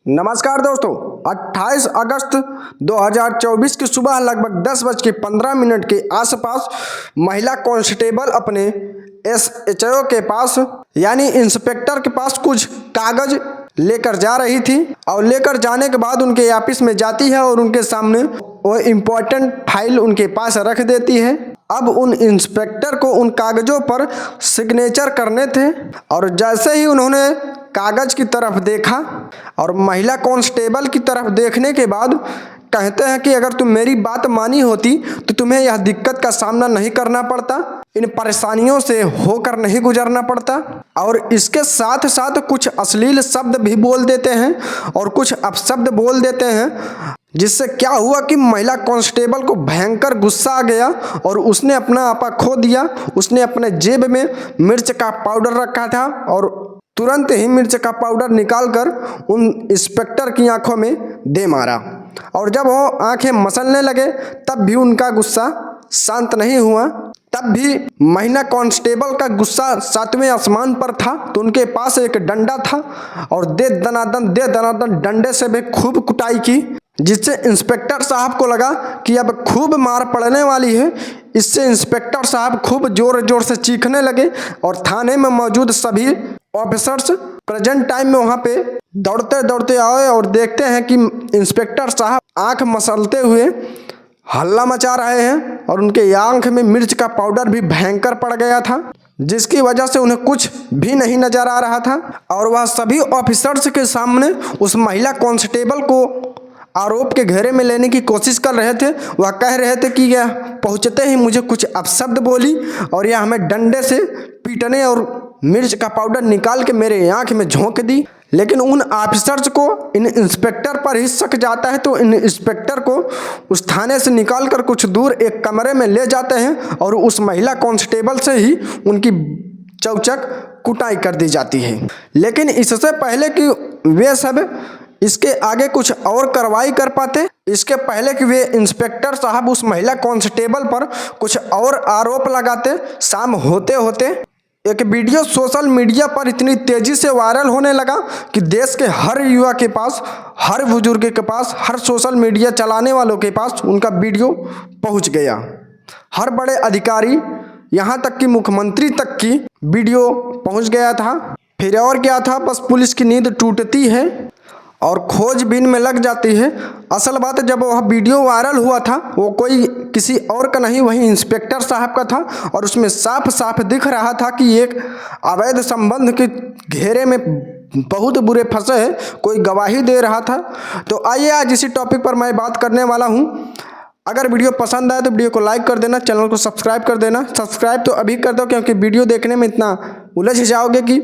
नमस्कार दोस्तों, 28 अगस्त 2024 की सुबह लगभग 10:15 के आसपास महिला कांस्टेबल अपने एसएचओ के पास यानी इंस्पेक्टर के पास कुछ कागज लेकर जा रही थी और लेकर जाने के बाद उनके ऑफिस में जाती है और उनके सामने वो इम्पोर्टेंट फाइल उनके पास रख देती है। अब उन इंस्पेक्टर को उन कागजों पर सिग्नेचर करने थे और जैसे ही उन्होंने कागज की तरफ देखा और महिला कांस्टेबल की तरफ देखने के बाद कहते हैं कि अगर तुम मेरी बात मानी होती तो तुम्हें यह दिक्कत का सामना नहीं करना पड़ता, इन परेशानियों से होकर नहीं गुजरना पड़ता। और इसके साथ साथ कुछ अश्लील शब्द भी बोल देते हैं और कुछ अपशब्द बोल देते हैं, जिससे क्या हुआ कि महिला कांस्टेबल को भयंकर गुस्सा आ गया और उसने अपना आपा खो दिया। उसने अपने जेब में मिर्च का पाउडर रखा था और तुरंत ही मिर्च का पाउडर निकालकर उन इंस्पेक्टर की आंखों में दे मारा और जब वो आंखें मसलने लगे तब भी उनका गुस्सा शांत नहीं हुआ। तब भी महिला कांस्टेबल का गुस्सा 7वें आसमान पर था तो उनके पास एक डंडा था और दे दनादन डंडे से भी खूब कुटाई की, जिससे इंस्पेक्टर साहब को लगा कि अब खूब मार पड़ने वाली है। इससे इंस्पेक्टर साहब खूब जोर जोर से चीखने लगे और थाने में मौजूद सभी ऑफिसर्स प्रेजेंट टाइम में वहां पे दौड़ते दौड़ते आए और देखते हैं कि इंस्पेक्टर साहब आंख मसलते हुए हल्ला मचा रहे हैं और उनके आंख में मिर्च का पाउडर भी भयंकर पड़ गया था, जिसकी वजह से उन्हें कुछ भी नहीं नजर आ रहा था। और वह सभी ऑफिसर्स के सामने उस महिला कांस्टेबल को आरोप के घेरे में लेने की कोशिश कर रहे थे। वह कह रहे थे कि यह पहुंचते ही मुझे कुछ अपशब्द बोली और यह हमें डंडे से पीटने और मिर्च का पाउडर निकाल के मेरे आंख में झोंक दी। लेकिन उन ऑफिसर्स को इन इंस्पेक्टर पर ही शक जाता है तो इन इंस्पेक्टर को उस थाने से निकालकर कुछ दूर एक कमरे में ले जाते हैं और उस महिला कांस्टेबल से ही उनकी चौचक कुटाई कर दी जाती है। लेकिन इससे पहले कि वे सब इसके आगे कुछ और कार्रवाई कर पाते, इसके पहले कि वे इंस्पेक्टर साहब उस महिला कांस्टेबल पर कुछ और आरोप लगाते, शाम होते होते एक वीडियो सोशल मीडिया पर इतनी तेजी से वायरल होने लगा कि देश के हर युवा के पास, हर बुजुर्ग के पास, हर सोशल मीडिया चलाने वालों के पास उनका वीडियो पहुंच गया। हर बड़े अधिकारी, यहाँ तक कि मुख्यमंत्री तक की वीडियो पहुंच गया था। फिर और क्या था, बस पुलिस की नींद टूटती है और खोजबीन में लग जाती है। असल बात जब वह वीडियो वायरल हुआ था वो कोई किसी और का नहीं, वही इंस्पेक्टर साहब का था और उसमें साफ साफ दिख रहा था कि एक अवैध संबंध के घेरे में बहुत बुरे फंसे हैं, कोई गवाही दे रहा था। तो आइए आज इसी टॉपिक पर मैं बात करने वाला हूँ। अगर वीडियो पसंद आए तो वीडियो को लाइक कर देना, चैनल को सब्सक्राइब कर देना। सब्सक्राइब तो अभी कर दो क्योंकि वीडियो देखने में इतना उलझ जाओगे कि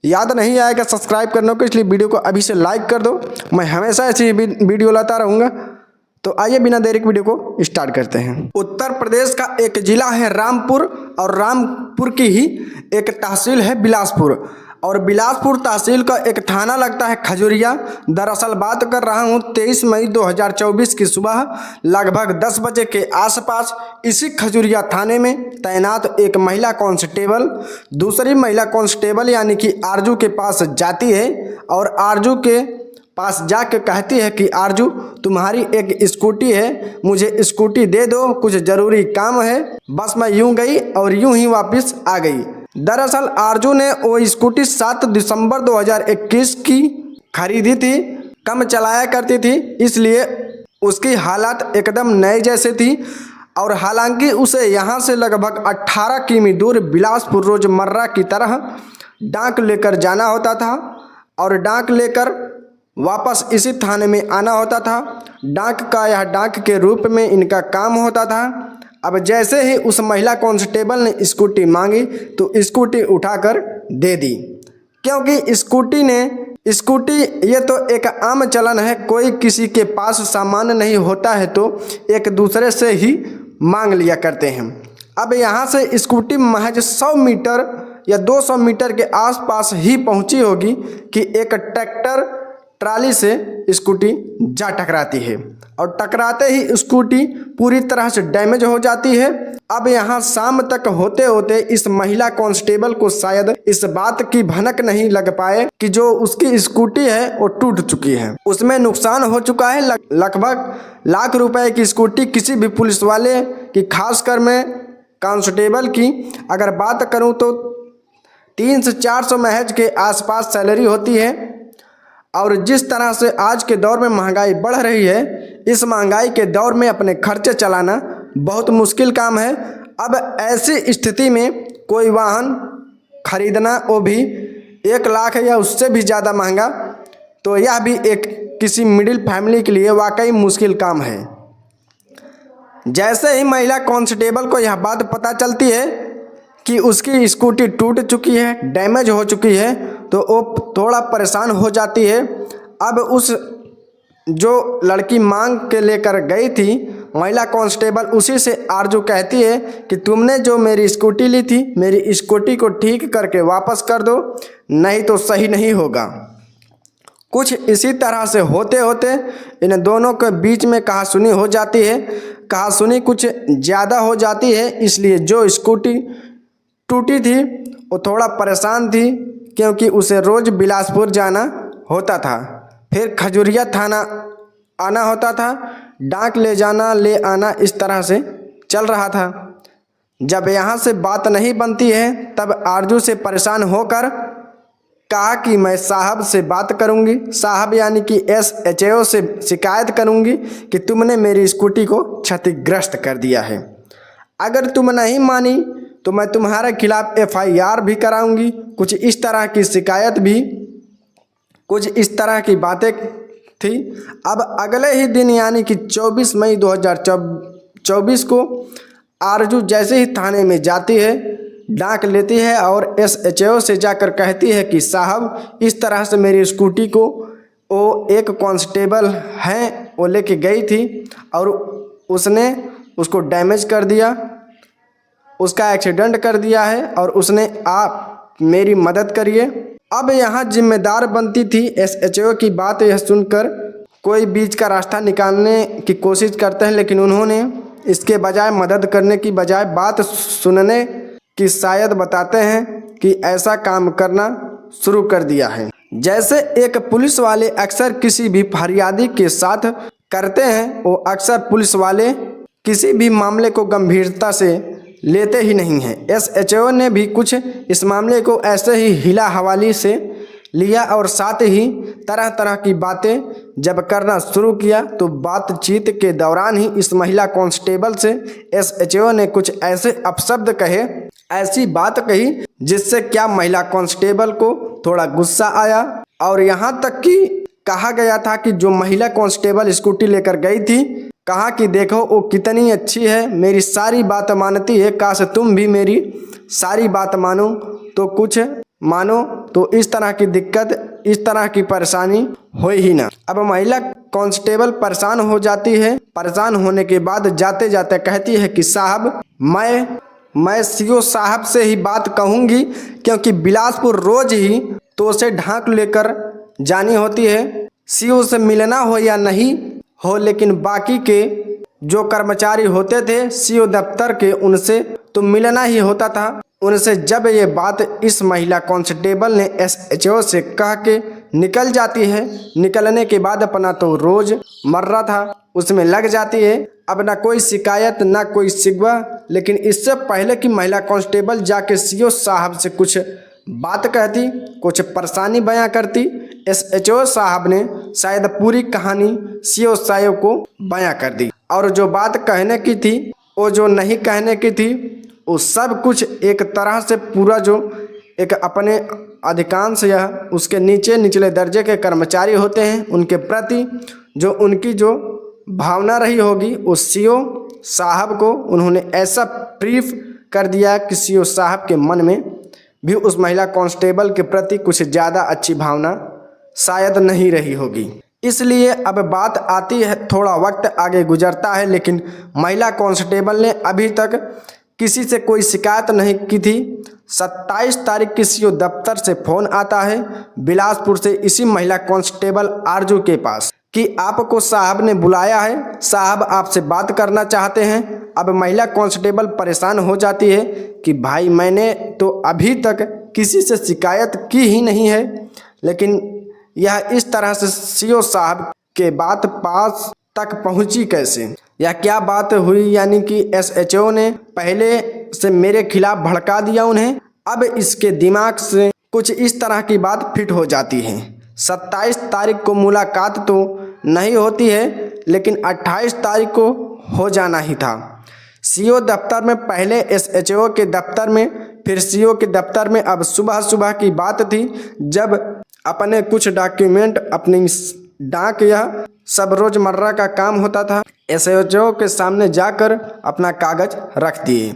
याद नहीं आएगा सब्सक्राइब करने को, इसलिए वीडियो को अभी से लाइक कर दो। मैं हमेशा ऐसी वीडियो लाता रहूँगा। तो आइए बिना देरी के वीडियो को स्टार्ट करते हैं। उत्तर प्रदेश का एक जिला है रामपुर और रामपुर की ही एक तहसील है बिलासपुर और बिलासपुर तहसील का एक थाना लगता है खजुरिया। दरअसल बात कर रहा हूँ 23 मई 2024 की सुबह लगभग 10 बजे के आसपास इसी खजुरिया थाने में तैनात एक महिला कांस्टेबल दूसरी महिला कांस्टेबल यानी कि आरजू के पास जाती है और आरजू के पास जाके कहती है कि आरजू तुम्हारी एक स्कूटी है, मुझे स्कूटी दे दो, कुछ ज़रूरी काम है। बस मैं यूं गई और यूं ही वापस आ गई। दरअसल आरजू ने वो स्कूटी 7 दिसंबर 2021 की खरीदी थी, कम चलाया करती थी, इसलिए उसकी हालत एकदम नए जैसे थी। और हालांकि उसे यहाँ से लगभग 18 किमी दूर बिलासपुर रोजमर्रा की तरह डाक लेकर जाना होता था और डाक लेकर वापस इसी थाने में आना होता था। डाक का या डाक के रूप में इनका काम होता था। अब जैसे ही उस महिला कांस्टेबल ने स्कूटी मांगी तो स्कूटी उठाकर दे दी, क्योंकि स्कूटी ये तो एक आम चलन है, कोई किसी के पास सामान नहीं होता है तो एक दूसरे से ही मांग लिया करते हैं। अब यहाँ से स्कूटी महज 100 मीटर या 200 मीटर के आसपास ही पहुँची होगी कि एक ट्रैक्टर ट्राली से स्कूटी जा टकराती है और टकराते ही स्कूटी पूरी तरह से डैमेज हो जाती है। अब यहाँ शाम तक होते होते इस महिला कांस्टेबल को शायद इस बात की भनक नहीं लग पाए कि जो उसकी स्कूटी है वो टूट चुकी है, उसमें नुकसान हो चुका है। लगभग लाख रुपए की स्कूटी किसी भी पुलिस वाले की, खासकर मैं कांस्टेबल की अगर बात करूं तो 300 से 400 महज के आसपास सैलरी होती है। और जिस तरह से आज के दौर में महंगाई बढ़ रही है, इस महंगाई के दौर में अपने खर्चे चलाना बहुत मुश्किल काम है। अब ऐसी स्थिति में कोई वाहन खरीदना, वो भी 1 लाख या उससे भी ज़्यादा महंगा, तो यह भी एक किसी मिडिल फैमिली के लिए वाकई मुश्किल काम है। जैसे ही महिला कांस्टेबल को यह बात पता चलती है कि उसकी स्कूटी टूट चुकी है, डैमेज हो चुकी है, तो वो थोड़ा परेशान हो जाती है। अब उस जो लड़की मांग के लेकर गई थी महिला कांस्टेबल, उसी से आरजू कहती है कि तुमने जो मेरी स्कूटी ली थी, मेरी स्कूटी को ठीक करके वापस कर दो, नहीं तो सही नहीं होगा। कुछ इसी तरह से होते होते इन दोनों के बीच में कहासुनी हो जाती है। कहासुनी कुछ ज़्यादा हो जाती है, इसलिए जो स्कूटी टूटी थी वो थोड़ा परेशान थी, क्योंकि उसे रोज़ बिलासपुर जाना होता था, फिर खजुरिया थाना आना होता था, डाक ले जाना ले आना इस तरह से चल रहा था। जब यहाँ से बात नहीं बनती है तब आरजू से परेशान होकर कहा कि मैं साहब से बात करूंगी, साहब यानी कि SHO से शिकायत करूंगी कि तुमने मेरी स्कूटी को क्षतिग्रस्त कर दिया है। अगर तुम नहीं मानी तो मैं तुम्हारे खिलाफ FIR भी कराऊंगी। कुछ इस तरह की शिकायत भी, कुछ इस तरह की बातें थी। अब अगले ही दिन यानी कि 24 मई 2024 को आरजू जैसे ही थाने में जाती है, डाक लेती है और SHO से जाकर कहती है कि साहब इस तरह से मेरी स्कूटी को वो एक कांस्टेबल हैं वो लेके गई थी और उसने उसको डैमेज कर दिया, उसका एक्सीडेंट कर दिया है और उसने आप मेरी मदद करिए। अब यहाँ जिम्मेदार बनती थी SHO की बात यह सुनकर कोई बीच का रास्ता निकालने की कोशिश करते हैं, लेकिन उन्होंने इसके बजाय, मदद करने की बजाय बात सुनने की शायद बताते हैं कि ऐसा काम करना शुरू कर दिया है। जैसे एक पुलिस वाले अक्सर किसी भी फरियादी के साथ करते हैं, वो अक्सर पुलिस वाले किसी भी मामले को गंभीरता से लेते ही नहीं हैं। SHO ने भी कुछ इस मामले को ऐसे ही हिला हवाली से लिया और साथ ही तरह तरह की बातें जब करना शुरू किया तो बातचीत के दौरान ही इस महिला कांस्टेबल से SHO ने कुछ ऐसे अपशब्द कहे, ऐसी बात कही जिससे क्या महिला कांस्टेबल को थोड़ा गुस्सा आया। और यहाँ तक कि कहा गया था कि जो महिला कांस्टेबल स्कूटी लेकर गई थी, कहा कि देखो वो कितनी अच्छी है, मेरी सारी बात मानती है, काश तुम भी मेरी सारी बात मानो तो कुछ मानो, तो इस तरह की दिक्कत, इस तरह की परेशानी हो ही ना। अब महिला कांस्टेबल परेशान हो जाती है। परेशान होने के बाद जाते जाते कहती है कि साहब मैं CO साहब से ही बात कहूँगी, क्योंकि बिलासपुर रोज ही तो से ढाक लेकर जानी होती है। CO से मिलना हो या नहीं हो, लेकिन बाकी के जो कर्मचारी होते थे CO दफ्तर के, उनसे तो मिलना ही होता था। उनसे जब ये बात इस महिला कांस्टेबल ने SHO से कह के निकल जाती है, निकलने के बाद अपना तो रोज मर्रा था उसमें लग जाती है। अब ना कोई शिकायत ना कोई शिकवा, लेकिन इससे पहले कि महिला कांस्टेबल जाके CO साहब से कुछ बात कहती, कुछ परेशानी बयां करती, SHO साहब ने शायद पूरी कहानी CO साहब को बयां कर दी और जो बात कहने की थी, वो जो नहीं कहने की थी, वो सब कुछ एक तरह से पूरा जो एक अपने अधिकांश या उसके नीचे निचले दर्जे के कर्मचारी होते हैं उनके प्रति जो उनकी जो भावना रही होगी, उस CO साहब को उन्होंने ऐसा ब्रीफ कर दिया कि CO साहब के मन में भी उस महिला कांस्टेबल के प्रति कुछ ज़्यादा अच्छी भावना शायद नहीं रही होगी। इसलिए अब बात आती है, थोड़ा वक्त आगे गुजरता है, लेकिन महिला कांस्टेबल ने अभी तक किसी से कोई शिकायत नहीं की थी। 27 तारीख की सीओ दफ्तर से फ़ोन आता है बिलासपुर से इसी महिला कांस्टेबल आरजू के पास कि आपको साहब ने बुलाया है, साहब आपसे बात करना चाहते हैं। अब महिला कांस्टेबल परेशान हो जाती है कि भाई मैंने तो अभी तक किसी से शिकायत की ही नहीं है, लेकिन यह इस तरह से सीओ साहब के बात पास तक पहुंची कैसे, या क्या बात हुई, यानी कि एसएचओ ने पहले से मेरे खिलाफ भड़का दिया उन्हें। अब इसके दिमाग से कुछ इस तरह की बात फिट हो जाती है। 27 तारीख को मुलाकात तो नहीं होती है, लेकिन 28 तारीख को हो जाना ही था। सीओ दफ्तर में पहले एसएचओ के दफ्तर में, फिर सीओ के दफ्तर में। अब सुबह सुबह की बात थी जब अपने कुछ डॉक्यूमेंट, अपनी डाक, यह सब रोजमर्रा का काम होता था, एसएचओ के सामने जाकर अपना कागज रख दिए,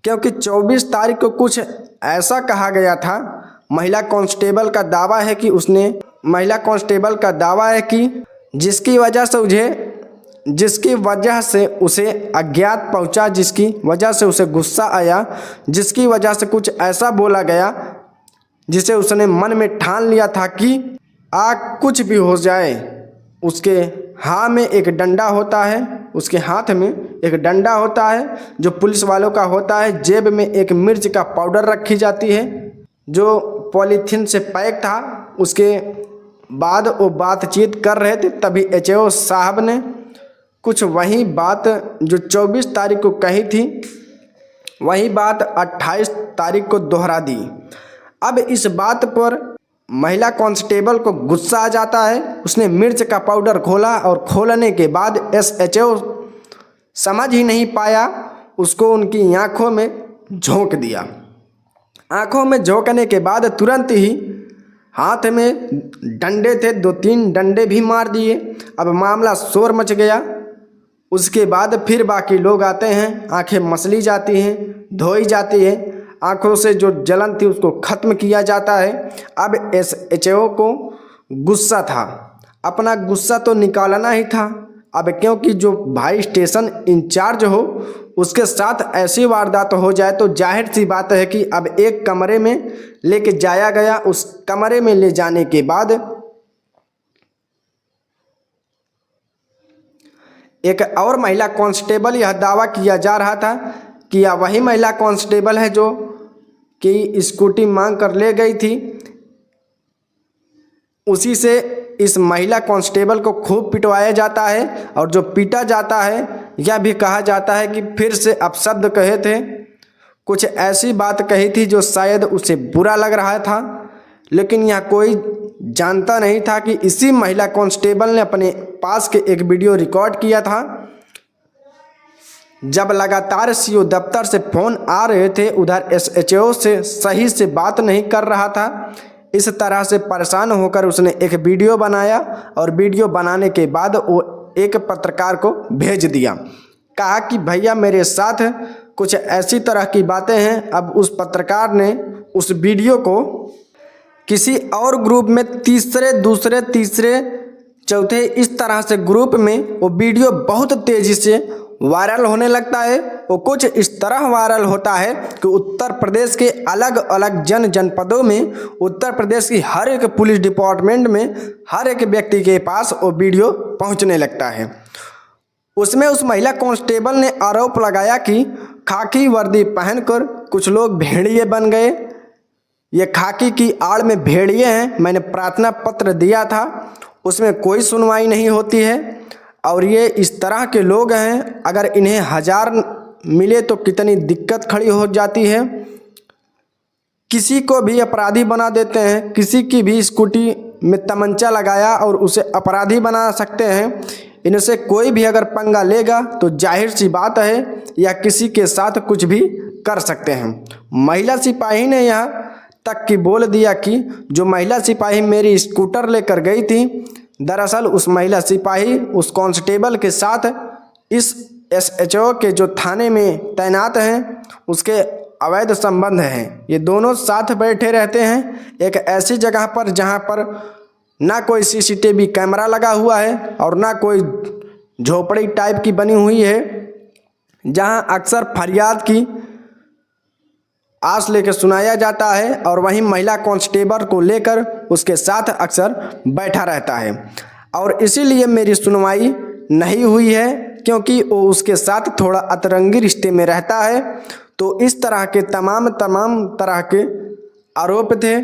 क्योंकि 24 तारीख को कुछ ऐसा कहा गया था। महिला कांस्टेबल का दावा है कि जिसकी वजह से उसे अज्ञात पहुंचा, जिसकी वजह से उसे गुस्सा आया, जिसकी वजह से कुछ ऐसा बोला गया जिसे उसने मन में ठान लिया था कि कुछ भी हो जाए। उसके हाथ में एक डंडा होता है, जो पुलिस वालों का होता है। जेब में एक मिर्च का पाउडर रखी जाती है जो पॉलीथीन से पैक था। उसके बाद वो बातचीत कर रहे थे, तभी एचओ साहब ने कुछ वही बात जो 24 तारीख को कही थी, वही बात 28 तारीख को दोहरा दी। अब इस बात पर महिला कांस्टेबल को गुस्सा आ जाता है। उसने मिर्च का पाउडर खोला और खोलने के बाद एसएचओ समझ ही नहीं पाया, उसको उनकी आंखों में झोंक दिया। आंखों में झोंकने के बाद तुरंत ही हाथ में डंडे थे, 2-3 डंडे भी मार दिए। अब मामला शोर मच गया। उसके बाद फिर बाकी लोग आते हैं, आंखें मसली जाती हैं, धोई जाती है, आंखों से जो जलन थी उसको ख़त्म किया जाता है। अब एसएचओ को गुस्सा था, अपना गुस्सा तो निकालना ही था। अब क्योंकि जो भाई स्टेशन इंचार्ज हो उसके साथ ऐसी वारदात हो जाए तो जाहिर सी बात है कि अब एक कमरे में लेके जाया गया। उस कमरे में ले जाने के बाद एक और महिला कांस्टेबल, यह दावा किया जा रहा था कि यह वही महिला कांस्टेबल है जो कि स्कूटी मांग कर ले गई थी। उसी से इस महिला कांस्टेबल को खूब पिटवाया जाता है, और जो पीटा जाता है यह भी कहा जाता है कि फिर से अपशब्द कहे थे, कुछ ऐसी बात कही थी जो शायद उसे बुरा लग रहा था। लेकिन यह कोई जानता नहीं था कि इसी महिला कांस्टेबल ने अपने पास के एक वीडियो रिकॉर्ड किया था। जब लगातार सीओ दफ्तर से फ़ोन आ रहे थे, उधर एसएचओ से सही से बात नहीं कर रहा था। इस तरह से परेशान होकर उसने एक वीडियो बनाया, और वीडियो बनाने के बाद वो एक पत्रकार को भेज दिया। कहा कि भैया मेरे साथ कुछ ऐसी तरह की बातें हैं। अब उस पत्रकार ने उस वीडियो को किसी और ग्रुप में, तीसरे, दूसरे, तीसरे, चौथे, इस तरह से ग्रुप में वो वीडियो बहुत तेज़ी से वायरल होने लगता है। वो कुछ इस तरह वायरल होता है कि उत्तर प्रदेश के अलग अलग जनपदों में, उत्तर प्रदेश की हर एक पुलिस डिपार्टमेंट में, हर एक व्यक्ति के पास वो वीडियो पहुंचने लगता है। उसमें उस महिला कांस्टेबल ने आरोप लगाया कि खाकी वर्दी पहनकर कुछ लोग भेड़िए बन गए। ये खाकी की आड़ में भेड़िए हैं। मैंने प्रार्थना पत्र दिया था, उसमें कोई सुनवाई नहीं होती है। और ये इस तरह के लोग हैं, अगर इन्हें 1000 मिले तो कितनी दिक्कत खड़ी हो जाती है। किसी को भी अपराधी बना देते हैं, किसी की भी स्कूटी में तमंचा लगाया और उसे अपराधी बना सकते हैं। इनसे कोई भी अगर पंगा लेगा तो जाहिर सी बात है या किसी के साथ कुछ भी कर सकते हैं। महिला सिपाही ने यहाँ तक कि बोल दिया कि जो महिला सिपाही मेरी स्कूटर लेकर गई थी, दरअसल उस महिला सिपाही उस कांस्टेबल के साथ इस एसएचओ के जो थाने में तैनात हैं उसके अवैध संबंध हैं। ये दोनों साथ बैठे रहते हैं एक ऐसी जगह पर जहां पर ना कोई सीसीटीवी कैमरा लगा हुआ है और ना कोई झोपड़ी टाइप की बनी हुई है, जहां अक्सर फरियाद की आस लेकर सुनाया जाता है और वहीं महिला कांस्टेबल को लेकर उसके साथ अक्सर बैठा रहता है और इसीलिए मेरी सुनवाई नहीं हुई है क्योंकि वो उसके साथ थोड़ा अतरंगी रिश्ते में रहता है। तो इस तरह के तमाम तरह के आरोप थे,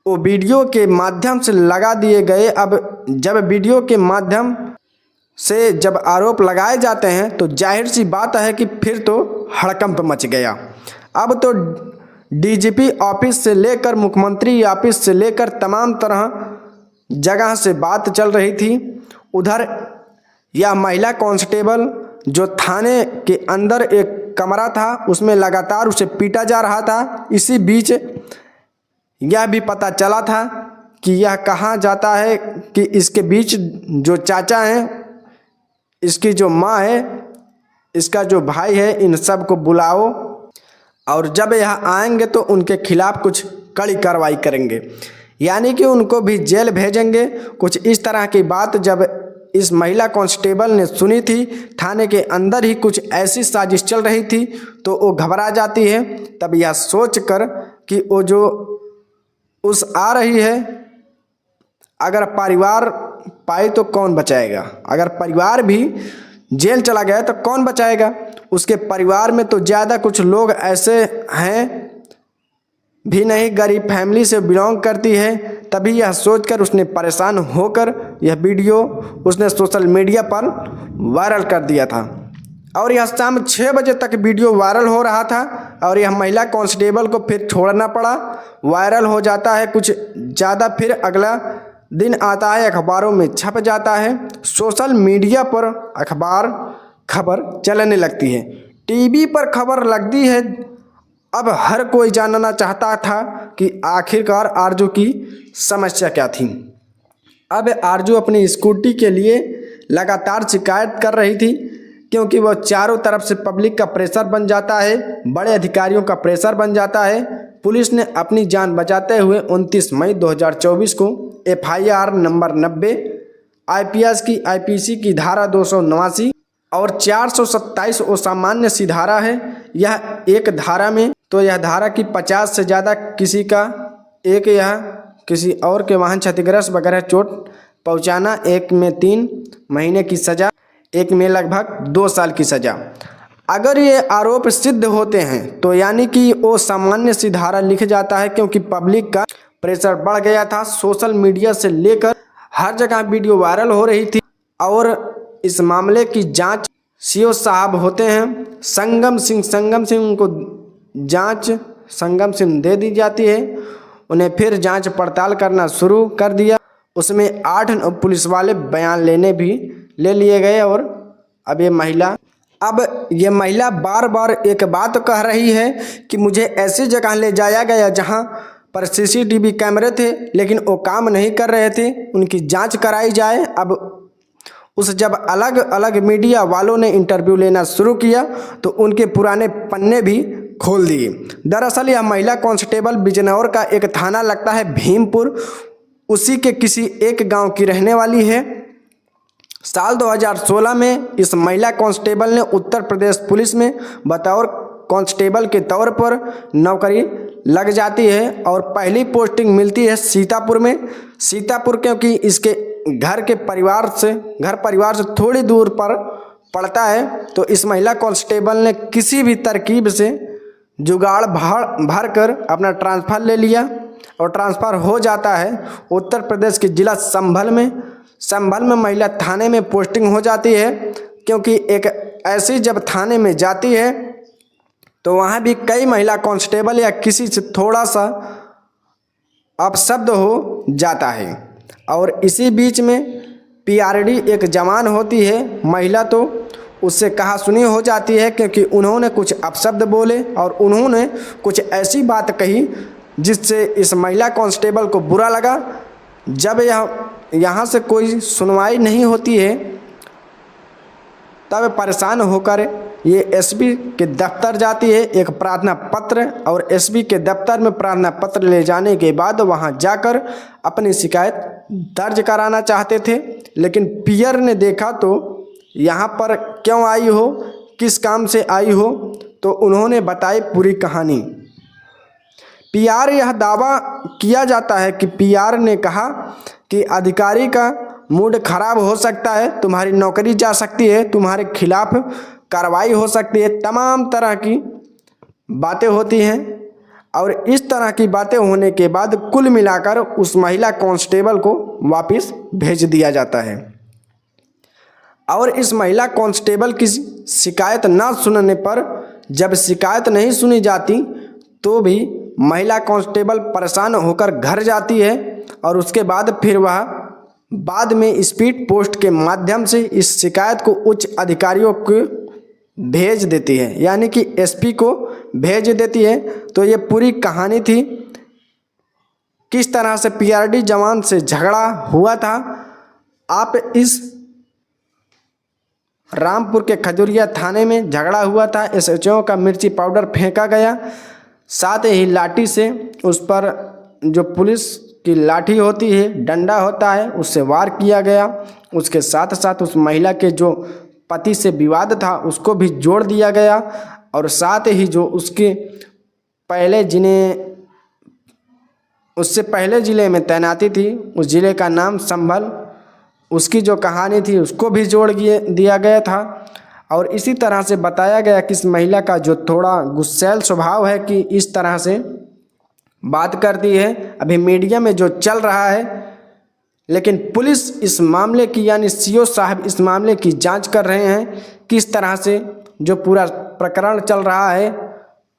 वो वीडियो के माध्यम से लगा दिए गए। अब जब वीडियो के माध्यम से जब आरोप लगाए जाते हैं तो जाहिर सी बात है कि फिर तो हड़कंप मच गया। अब तो डीजीपी ऑफिस से लेकर मुख्यमंत्री ऑफिस से लेकर तमाम तरह जगह से बात चल रही थी। उधर यह महिला कांस्टेबल जो थाने के अंदर एक कमरा था उसमें लगातार उसे पीटा जा रहा था। इसी बीच यह भी पता चला था कि यह कहा जाता है कि इसके बीच जो चाचा हैं, इसकी जो माँ है, इसका जो भाई है, इन सब को बुलाओ और जब यह आएंगे तो उनके खिलाफ कुछ कड़ी कार्रवाई करेंगे, यानी कि उनको भी जेल भेजेंगे। कुछ इस तरह की बात जब इस महिला कांस्टेबल ने सुनी थी, थाने के अंदर ही कुछ ऐसी साजिश चल रही थी, तो वो घबरा जाती है। तब यह सोच कर कि वो जो उस आ रही है, अगर परिवार पाए तो कौन बचाएगा, अगर परिवार भी जेल चला गया तो कौन बचाएगा। उसके परिवार में तो ज़्यादा कुछ लोग ऐसे हैं भी नहीं, गरीब फैमिली से बिलोंग करती है। तभी यह सोचकर उसने परेशान होकर यह वीडियो उसने सोशल मीडिया पर वायरल कर दिया था और यह शाम 6 बजे तक वीडियो वायरल हो रहा था और यह महिला कांस्टेबल को फिर छोड़ना पड़ा। वायरल हो जाता है कुछ ज़्यादा, फिर अगला दिन आता है, अखबारों में छप जाता है, सोशल मीडिया पर अखबार खबर चलने लगती है, टीवी पर खबर लगती है। अब हर कोई जानना चाहता था कि आखिरकार आरजू की समस्या क्या थी। अब आरजू अपनी स्कूटी के लिए लगातार शिकायत कर रही थी क्योंकि वह चारों तरफ से पब्लिक का प्रेशर बन जाता है, बड़े अधिकारियों का प्रेशर बन जाता है। पुलिस ने अपनी जान बचाते हुए 29 मई 2024 को FIR नंबर 90 IPS की IPC की धारा 289 और 427 वो सामान्य सी धारा है। यह एक धारा में तो यह धारा की 50 से ज़्यादा किसी का एक या किसी और के वाहन क्षतिग्रस्त वगैरह चोट पहुंचाना, एक में 3 महीने की सज़ा, एक में लगभग 2 साल की सज़ा। अगर ये आरोप सिद्ध होते हैं तो यानी कि वो सामान्य सी धारा लिख जाता है क्योंकि पब्लिक का प्रेशर बढ़ गया था। सोशल मीडिया से लेकर हर जगह वीडियो वायरल हो रही थी और इस मामले की जांच CO साहब होते हैं संगम सिंह को जांच संगम सिंह दे दी जाती है। उन्हें फिर जांच पड़ताल करना शुरू कर दिया। उसमें 8 पुलिस वाले बयान लेने भी ले लिए गए और अब ये महिला बार बार एक बात कह रही है कि मुझे ऐसी जगह ले जाया गया जहां पर CCTV कैमरे थे लेकिन वो काम नहीं कर रहे थे, उनकी जांच कराई जाए। अब उस जब अलग अलग मीडिया वालों ने इंटरव्यू लेना शुरू किया तो उनके पुराने पन्ने भी खोल दिए। दरअसल यह महिला कांस्टेबल बिजनौर का एक थाना लगता है भीमपुर, उसी के किसी एक गांव की रहने वाली है। साल 2016 में इस महिला कांस्टेबल ने उत्तर प्रदेश पुलिस में बतौर कांस्टेबल के तौर पर नौकरी लग जाती है और पहली पोस्टिंग मिलती है सीतापुर में। सीतापुर क्योंकि इसके घर परिवार से थोड़ी दूर पर पड़ता है, तो इस महिला कांस्टेबल ने किसी भी तरकीब से जुगाड़ भर कर अपना ट्रांसफ़र ले लिया और ट्रांसफ़र हो जाता है उत्तर प्रदेश के जिला संभल में महिला थाने में पोस्टिंग हो जाती है। क्योंकि एक ऐसी जब थाने में जाती है तो वहाँ भी कई महिला कांस्टेबल या किसी से थोड़ा सा अपशब्द हो जाता है और इसी बीच में PRD एक जवान होती है महिला, तो उससे कहा सुनी हो जाती है क्योंकि उन्होंने कुछ अपशब्द बोले और उन्होंने कुछ ऐसी बात कही जिससे इस महिला कांस्टेबल को बुरा लगा। जब यहाँ से कोई सुनवाई नहीं होती है तब परेशान होकर ये SP के दफ्तर जाती है एक प्रार्थना पत्र, और SP के दफ्तर में प्रार्थना पत्र ले जाने के बाद वहाँ जाकर अपनी शिकायत दर्ज कराना चाहते थे। लेकिन पीयर ने देखा तो यहाँ पर क्यों आई हो, किस काम से आई हो, तो उन्होंने बताई पूरी कहानी। पीआर यह दावा किया जाता है कि पीआर ने कहा कि अधिकारी का मूड खराब हो सकता है, तुम्हारी नौकरी जा सकती है, तुम्हारे खिलाफ कार्रवाई हो सकती है, तमाम तरह की बातें होती हैं। और इस तरह की बातें होने के बाद कुल मिलाकर उस महिला कांस्टेबल को वापस भेज दिया जाता है। और इस महिला कांस्टेबल की शिकायत ना सुनने पर, जब शिकायत नहीं सुनी जाती तो भी महिला कांस्टेबल परेशान होकर घर जाती है और उसके बाद फिर वह बाद में स्पीड पोस्ट के माध्यम से इस शिकायत को उच्च अधिकारियों को भेज देती है, यानी कि एसपी को भेज देती है। तो ये पूरी कहानी थी, किस तरह से पीआरडी जवान से झगड़ा हुआ था। आप इस रामपुर के खजुरिया थाने में झगड़ा हुआ था, एसएचओ का मिर्ची पाउडर फेंका गया, साथ ही लाठी से उस पर जो पुलिस की लाठी होती है, डंडा होता है, उससे वार किया गया। उसके साथ साथ उस महिला के जो पति से विवाद था उसको भी जोड़ दिया गया। और साथ ही जो उसके पहले उससे पहले ज़िले में तैनाती थी, उस ज़िले का नाम संभल, उसकी जो कहानी थी उसको भी जोड़ दिया गया था। और इसी तरह से बताया गया कि इस महिला का जो थोड़ा गुस्सैल स्वभाव है कि इस तरह से बात करती है। अभी मीडिया में जो चल रहा है, लेकिन पुलिस इस मामले की, यानी सीओ साहब इस मामले की जांच कर रहे हैं, किस तरह से जो पूरा प्रकरण चल रहा है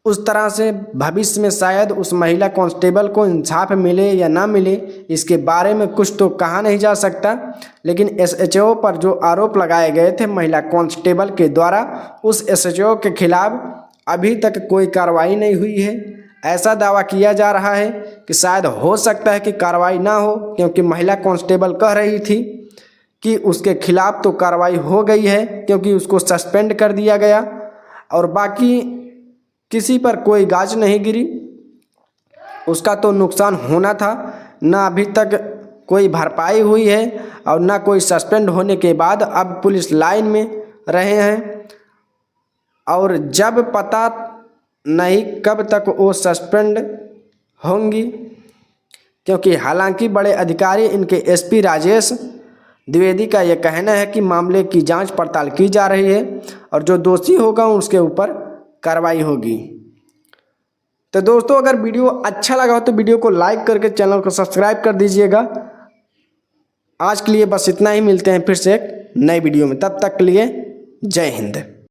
उस तरह से भविष्य में शायद उस महिला कांस्टेबल को इंसाफ मिले या ना मिले, इसके बारे में कुछ तो कहा नहीं जा सकता। लेकिन एसएचओ पर जो आरोप लगाए गए थे महिला कांस्टेबल के द्वारा, उस एसएचओ के खिलाफ अभी तक कोई कार्रवाई नहीं हुई है। ऐसा दावा किया जा रहा है कि शायद हो सकता है कि कार्रवाई ना हो, क्योंकि महिला कांस्टेबल कह रही थी कि उसके खिलाफ तो कार्रवाई हो गई है क्योंकि उसको सस्पेंड कर दिया गया और बाकी किसी पर कोई गाज नहीं गिरी। उसका तो नुकसान होना था, ना अभी तक कोई भरपाई हुई है और ना कोई सस्पेंड होने के बाद अब पुलिस लाइन में रहे हैं। और जब पता नहीं कब तक वो सस्पेंड होंगी, क्योंकि हालांकि बड़े अधिकारी इनके एसपी राजेश द्विवेदी का यह कहना है कि मामले की जांच पड़ताल की जा रही है और जो दोषी होगा उसके ऊपर कार्रवाई होगी। तो दोस्तों, अगर वीडियो अच्छा लगा हो तो वीडियो को लाइक करके चैनल को सब्सक्राइब कर दीजिएगा। आज के लिए बस इतना ही, मिलते हैं फिर से एक नई वीडियो में, तब तक के लिए जय हिंद।